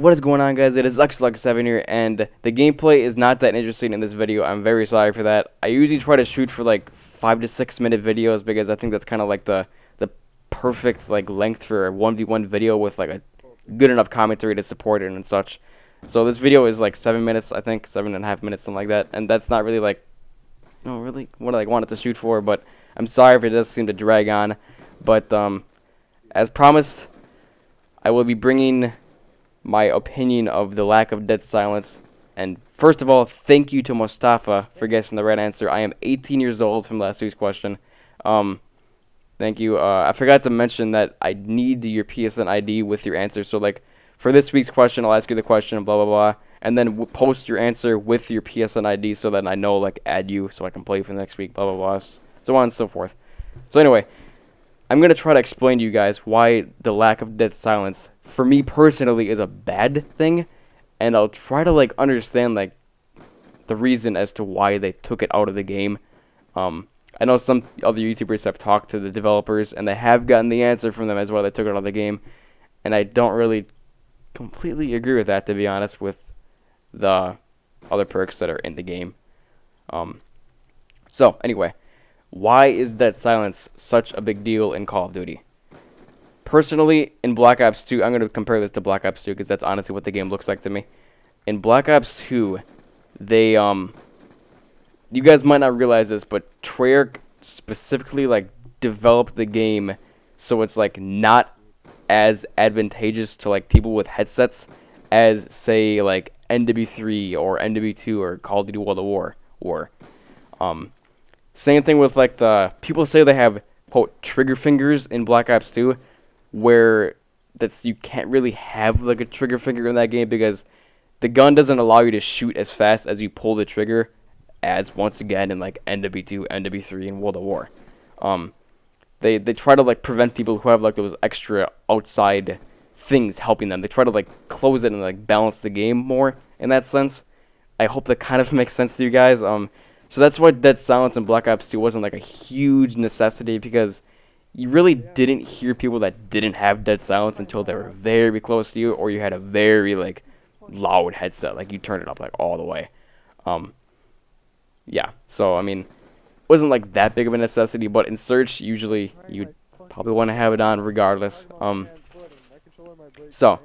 What is going on, guys? It is iXxDeadmau5xXi here, and the gameplay is not that interesting in this video. I'm very sorry for that. I usually try to shoot for like 5 to 6 minute videos because I think that's kind of like the perfect like length for a 1v1 video with like a good enough commentary to support it and such. So this video is like 7 minutes, I think, 7.5 minutes, something like that, and that's not really like really what I wanted to shoot for. But I'm sorry if it does seem to drag on. But as promised, I will be bringing my opinion of the lack of dead silence. And first of all, thank you to Mustafa for guessing the right answer. I am 18 years old from last week's question. Thank you. I forgot to mention that I need your PSN ID with your answer. So like for this week's question, I'll ask you the question, blah blah blah, and then post your answer with your PSN ID so that I know, like, add you so I can play for the next week, blah blah blah, so on and so forth. So anyway, I'm gonna try to explain to you guys why the lack of dead silence for me personally is a bad thing, and I'll try to like understand like the reason as to why they took it out of the game. I know some other YouTubers have talked to the developers and they have gotten the answer from them as well. They took it out of the game, and I don't really completely agree with that, to be honest, with the other perks that are in the game. So anyway, why is dead silence such a big deal in Call of Duty? Personally, in Black Ops 2, I'm going to compare this to Black Ops 2 because that's honestly what the game looks like to me. In Black Ops 2, they, you guys might not realize this, but Treyarch specifically, like, developed the game so it's, like, not as advantageous to, like, people with headsets as, say, like, NW3 or NW2 or Call of Duty World of War. Same thing with, like, the people say they have, quote, trigger fingers in Black Ops 2, where you can't really have like a trigger finger in that game because the gun doesn't allow you to shoot as fast as you pull the trigger, as once again in like NW2, NW3, and World of War. They try to like prevent people who have like those extra outside things helping them. They try to like close it and like balance the game more in that sense. I hope that kind of makes sense to you guys. So that's why dead silence in Black Ops 2 wasn't like a huge necessity, because you really didn't hear people that didn't have dead silence until they were very close to you, or you had a very like loud headset, like you turned it up like all the way. Yeah, so I mean, it wasn't like that big of a necessity, but in Search usually you'd probably want to have it on regardless. So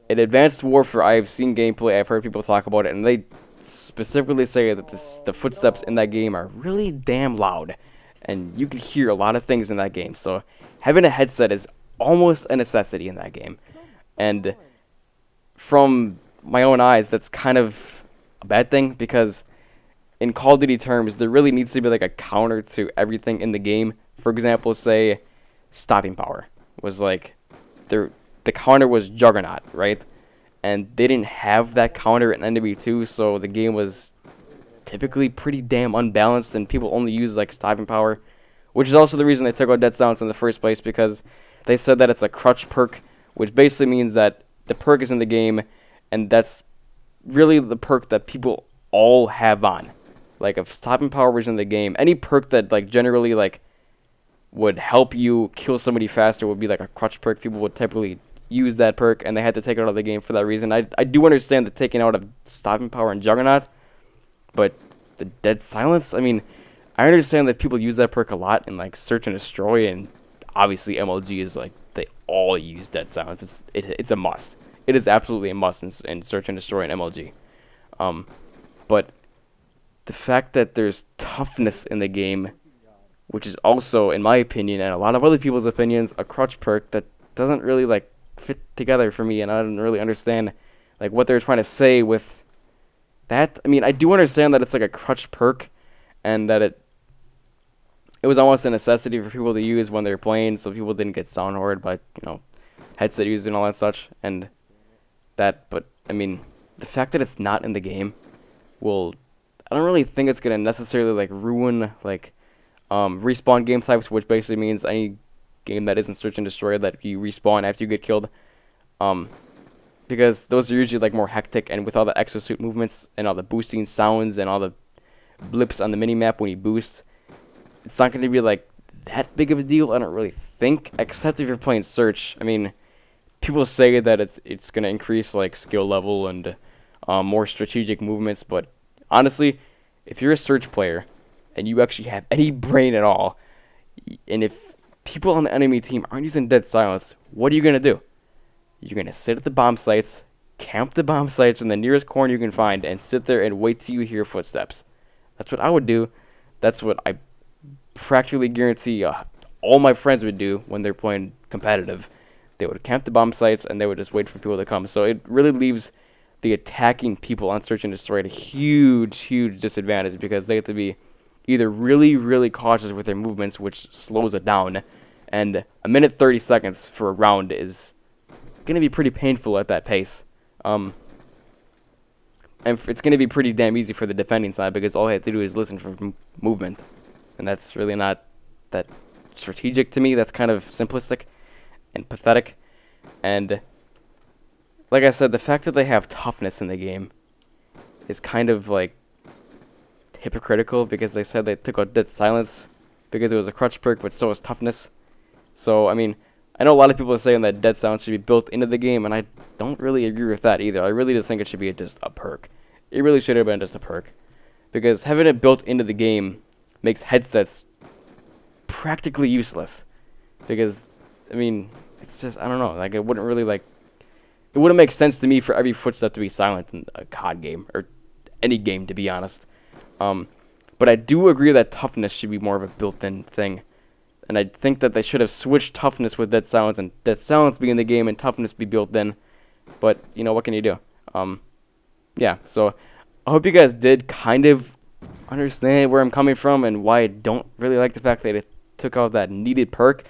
in Advanced Warfare, I have seen gameplay, I've heard people talk about it, and they specifically say that the footsteps in that game are really damn loud, and you can hear a lot of things in that game. So having a headset is almost a necessity in that game. And from my own eyes, that's kind of a bad thing, because in Call of Duty terms, there really needs to be like a counter to everything in the game. For example, say stopping power was like the counter was Juggernaut, right? And they didn't have that counter in NW2, so the game was typically pretty damn unbalanced, and people only use like stopping power, which is also the reason they took out dead silence in the first place, because they said that it's a crutch perk, which basically means that the perk is in the game, and that's really the perk that people all have on. Like, if stopping power was in the game, any perk that like generally like would help you kill somebody faster would be like a crutch perk. People would typically use that perk, and they had to take it out of the game for that reason. I do understand the taking out of stopping power and Juggernaut, but the dead silence, I mean, I understand that people use that perk a lot in like Search and Destroy, and obviously MLG is like, they all use dead silence. It's a must. It is absolutely a must in Search and Destroy and MLG. But the fact that there's toughness in the game, which is also, in my opinion and a lot of other people's opinions, a crutch perk that doesn't really like fit together for me, and I didn't really understand like what they're trying to say with that. I mean, I do understand that it's like a crutch perk, and that it was almost a necessity for people to use when they're playing, so people didn't get sound hoarded by, you know, headset users and all that such, and that. But I mean, the fact that it's not in the game will, I don't really think it's gonna necessarily like ruin like respawn game types, which basically means any game that isn't Search and Destroy that you respawn after you get killed, because those are usually like more hectic, and with all the exosuit movements and all the boosting sounds and all the blips on the minimap when you boost, it's not going to be like that big of a deal, I don't really think, except if you're playing Search. I mean, people say that it's gonna increase like skill level and more strategic movements, but honestly, if you're a Surge player and you actually have any brain at all, and if people on the enemy team aren't using dead silence, what are you gonna do? You're gonna sit at the bomb sites, camp the bomb sites in the nearest corner you can find, and sit there and wait till you hear footsteps. That's what I would do. That's what I practically guarantee all my friends would do when they're playing competitive. They would camp the bomb sites and they would just wait for people to come. So it really leaves the attacking people on Search and Destroy at a huge disadvantage, because they have to be either really cautious with their movements, which slows it down, and a minute 30 seconds for a round is going to be pretty painful at that pace. And it's going to be pretty damn easy for the defending side, because all I have to do is listen for movement, and that's really not that strategic to me. That's kind of simplistic and pathetic. And like I said, the fact that they have toughness in the game is kind of like hypocritical, because they said they took out dead silence because it was a crutch perk, but so is toughness. So I mean, I know a lot of people are saying that dead silence should be built into the game, and I don't really agree with that either. I really just think it should be just a perk. It really should have been just a perk, because having it built into the game makes headsets practically useless. Because I mean, it's just, I don't know, like it wouldn't make sense to me for every footstep to be silent in a COD game, or any game, to be honest. But I do agree that toughness should be more of a built-in thing. And I think that they should have switched toughness with dead silence, and dead silence be in the game and toughness be built in. But, you know, what can you do? Yeah, so I hope you guys did kind of understand where I'm coming from and why I don't really like the fact that it took out that needed perk.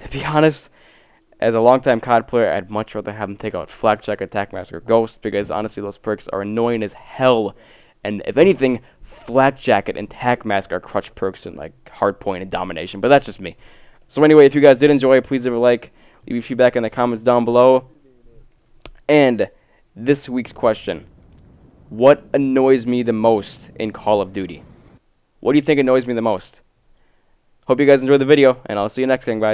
To be honest, as a longtime COD player, I'd much rather have them take out Flakjack, Attack Mask, or Ghost, because honestly those perks are annoying as hell. And if anything, Flak Jacket and Tack Mask are crutch perks in like Hardpoint and Domination, but that's just me. So anyway, if you guys did enjoy it, please leave a like, leave your feedback in the comments down below. And this week's question: what annoys me the most in Call of Duty? What do you think annoys me the most? Hope you guys enjoyed the video, and I'll see you next time, guys.